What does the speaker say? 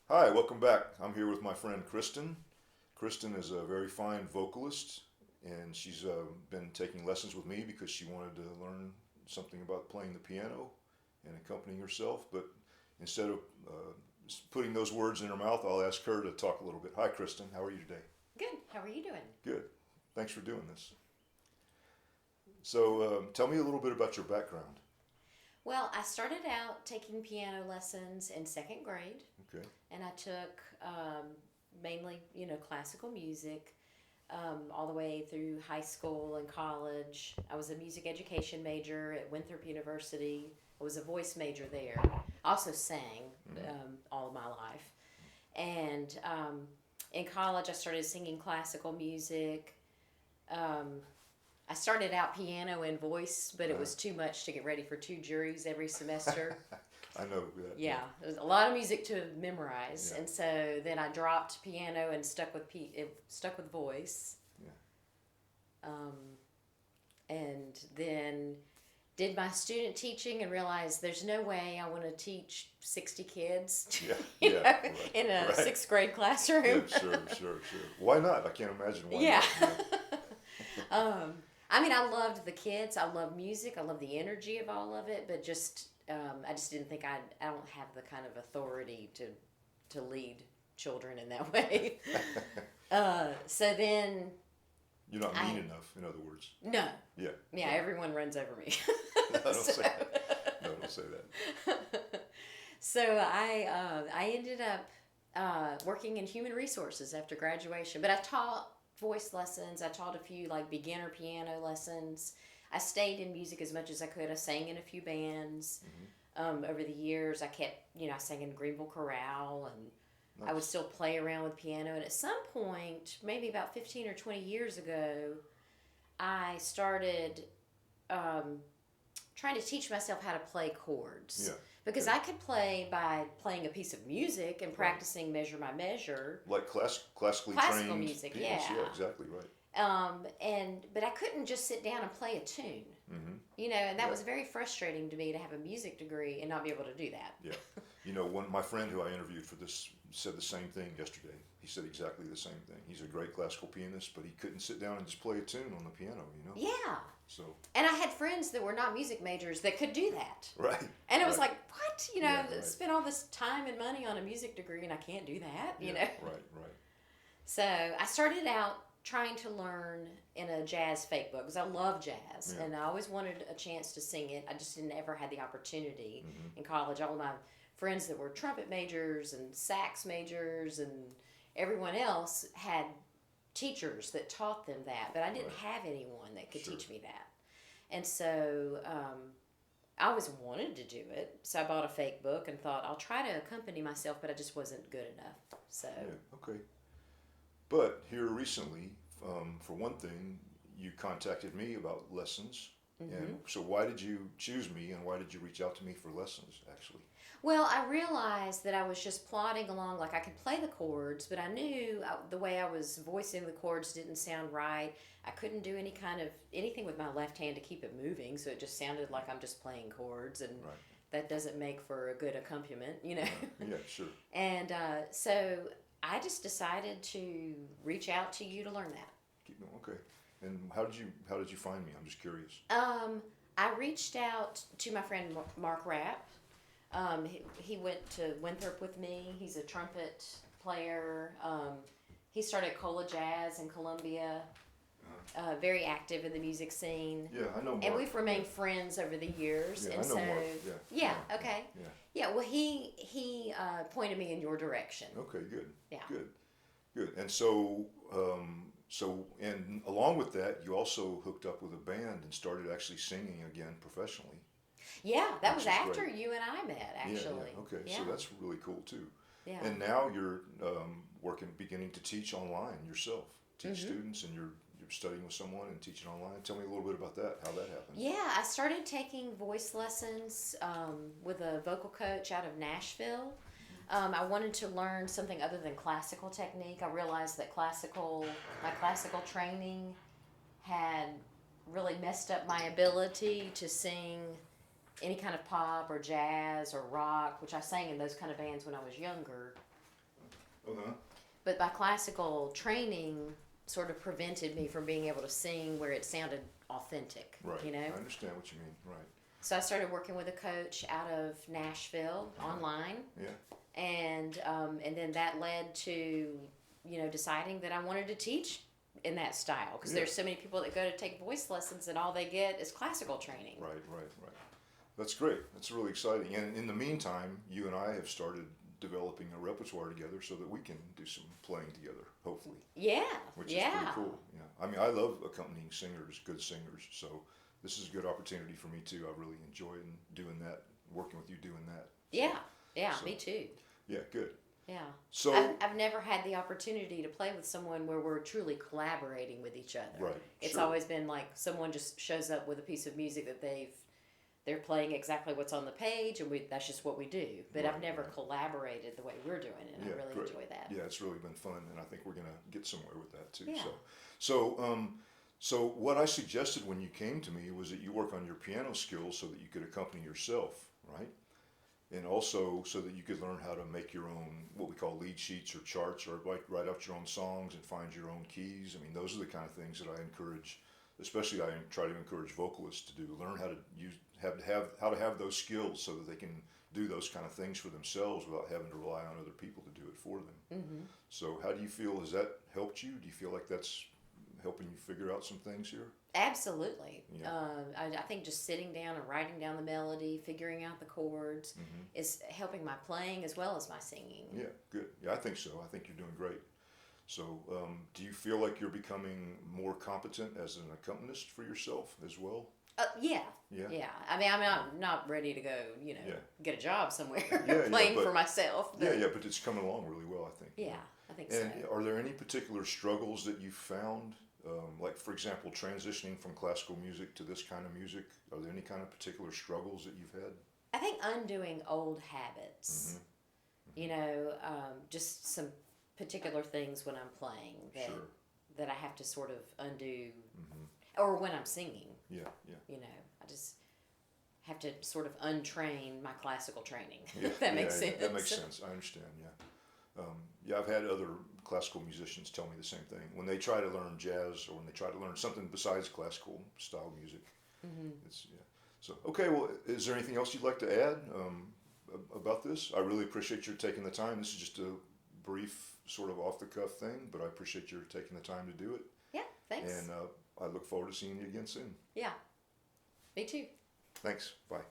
Hi, welcome back. I'm here with my friend Kristen. Kristen is a very fine vocalist, and she's been taking lessons with me because she wanted to learn something about playing the piano and accompanying herself. But instead of putting those words in her mouth, I'll ask her to talk a little bit. Hi, Kristen. How are you today? Good. How are you doing? Good. Thanks for doing this. So, tell me a little bit about your background. Well, I started out taking piano lessons in second grade, Okay. and I took mainly, classical music all the way through high school and college. I was a music education major at Winthrop University. I was a voice major there. I also sang all of my life. And in college, I started singing classical music. I started out piano and voice, but it was too much to get ready for two juries every semester. I know that. Yeah, there was a lot of music to memorize, Yeah. and so then I dropped piano and stuck with voice. Yeah. And then did my student teaching and realized there's no way I want to teach 60 kids Yeah. Right, in a right. sixth grade classroom. Yeah, sure. Why not? I can't imagine why Yeah. not. I mean, I loved the kids. I love music. I love the energy of all of it. But just, I just didn't think I don't have the kind of authority to lead children in that way. So then. You're not mean enough, in other words. No. Yeah. Yeah, everyone runs over me. No, don't say that. No, don't say that. So I ended up working in human resources after graduation. But I taught voice lessons. I taught a few beginner piano lessons. I stayed in music as much as I could. I sang in a few bands over the years. I kept, I sang in Greenville Chorale, and Nice. I would still play around with piano. And at some point, maybe about 15 or 20 years ago, I started trying to teach myself how to play chords. Yeah. Because Yeah. I could play by playing a piece of music and practicing measure by measure. Like classically Classical trained music, pianists. yeah. Yeah, exactly right. But I couldn't just sit down and play a tune. Mm-hmm. And that Yeah. was very frustrating to me to have a music degree and not be able to do that. Yeah. My friend who I interviewed for this said the same thing yesterday. He said exactly the same thing. He's a great classical pianist, but he couldn't sit down and just play a tune on the piano, Yeah. So. And I had friends that were not music majors that could do that. Right. And it was right. like, what? Yeah, right. Spend all this time and money on a music degree and I can't do that, Right. So I started out trying to learn in a jazz fake book because I love jazz and I always wanted a chance to sing it. I just didn't ever had the opportunity in college. All of my friends that were trumpet majors and sax majors and everyone else had teachers that taught them that, but I didn't have anyone that could teach me that. And so I always wanted to do it, so I bought a fake book and thought I'll try to accompany myself, but I just wasn't good enough. So Okay. But here recently, for one thing, you contacted me about lessons. And so why did you choose me and why did you reach out to me for lessons, actually? Well, I realized that I was just plodding along. Like I could play the chords, but I knew the way I was voicing the chords didn't sound right. I couldn't do anything with my left hand to keep it moving, so it just sounded like I'm just playing chords, and that doesn't make for a good accompaniment, Yeah, sure. And so I just decided to reach out to you to learn that. Okay. And how did you find me? I'm just curious. I reached out to my friend Mark Rapp. He went to Winthrop with me. He's a trumpet player. He started Cola Jazz in Columbia. Very active in the music scene. Yeah, I know Mark. And we've remained friends over the years. Yeah, and I know so, Mark. Yeah, okay. Yeah. Yeah, well, he pointed me in your direction. Okay, good. Yeah. Good. And so, and along with that, you also hooked up with a band and started actually singing again professionally. Yeah, that Which was is after great. you and I met, actually. Yeah. Okay, Yeah. so that's really cool too. Yeah. And now you're beginning to teach online yourself. Teach students, and you're studying with someone and teaching online. Tell me a little bit about that. How that happened. Yeah, I started taking voice lessons with a vocal coach out of Nashville. I wanted to learn something other than classical technique. I realized that my classical training had really messed up my ability to sing any kind of pop or jazz or rock, which I sang in those kind of bands when I was younger. Uh-huh. But my classical training sort of prevented me from being able to sing where it sounded authentic. Right. You know? I understand what you mean. Right. So I started working with a coach out of Nashville online. Yeah. And then that led to, deciding that I wanted to teach in that style, because there's so many people that go to take voice lessons and all they get is classical training. Right. That's great. That's really exciting. And in the meantime, you and I have started developing a repertoire together so that we can do some playing together, hopefully. Yeah. Which is pretty cool. Yeah. I mean, I love accompanying singers, good singers. So this is a good opportunity for me too. I really enjoyed doing that, working with you doing that. So, me too. Yeah, good. Yeah. So I've never had the opportunity to play with someone where we're truly collaborating with each other. Right. It's sure. always been like someone just shows up with a piece of music that they're playing exactly what's on the page, and that's just what we do. But I've never collaborated the way we're doing it, and I really enjoy that. Yeah, it's really been fun, and I think we're going to get somewhere with that too. Yeah. So what I suggested when you came to me was that you work on your piano skills so that you could accompany yourself, right? And also so that you could learn how to make your own, what we call lead sheets or charts, or write out your own songs and find your own keys. I mean, those are the kind of things that I encourage, especially I try to encourage vocalists to do. Learn how to have those skills so that they can do those kind of things for themselves without having to rely on other people to do it for them. Mm-hmm. So how do you feel? Has that helped you? Do you feel like that's helping you figure out some things here? Absolutely. Yeah. I think just sitting down and writing down the melody, figuring out the chords, is helping my playing as well as my singing. Yeah, good. Yeah, I think so. I think you're doing great. So do you feel like you're becoming more competent as an accompanist for yourself as well? Yeah. I mean, I'm not ready to go, get a job somewhere playing for myself. But but it's coming along really well, I think. Yeah, I think and so. Are there any particular struggles that you found? Like, for example, transitioning from classical music to this kind of music, are there any kind of particular struggles that you've had? I think undoing old habits, just some particular things when I'm playing that I have to sort of undo, or when I'm singing. Yeah. I just have to sort of untrain my classical training. Yeah, if that makes sense. That makes sense. I understand, I've had other classical musicians tell me the same thing. When they try to learn jazz or when they try to learn something besides classical style music. So, okay, well, is there anything else you'd like to add about this? I really appreciate your taking the time. This is just a brief, sort of off-the-cuff thing, but I appreciate your taking the time to do it. Yeah, thanks. And I look forward to seeing you again soon. Yeah, me too. Thanks. Bye.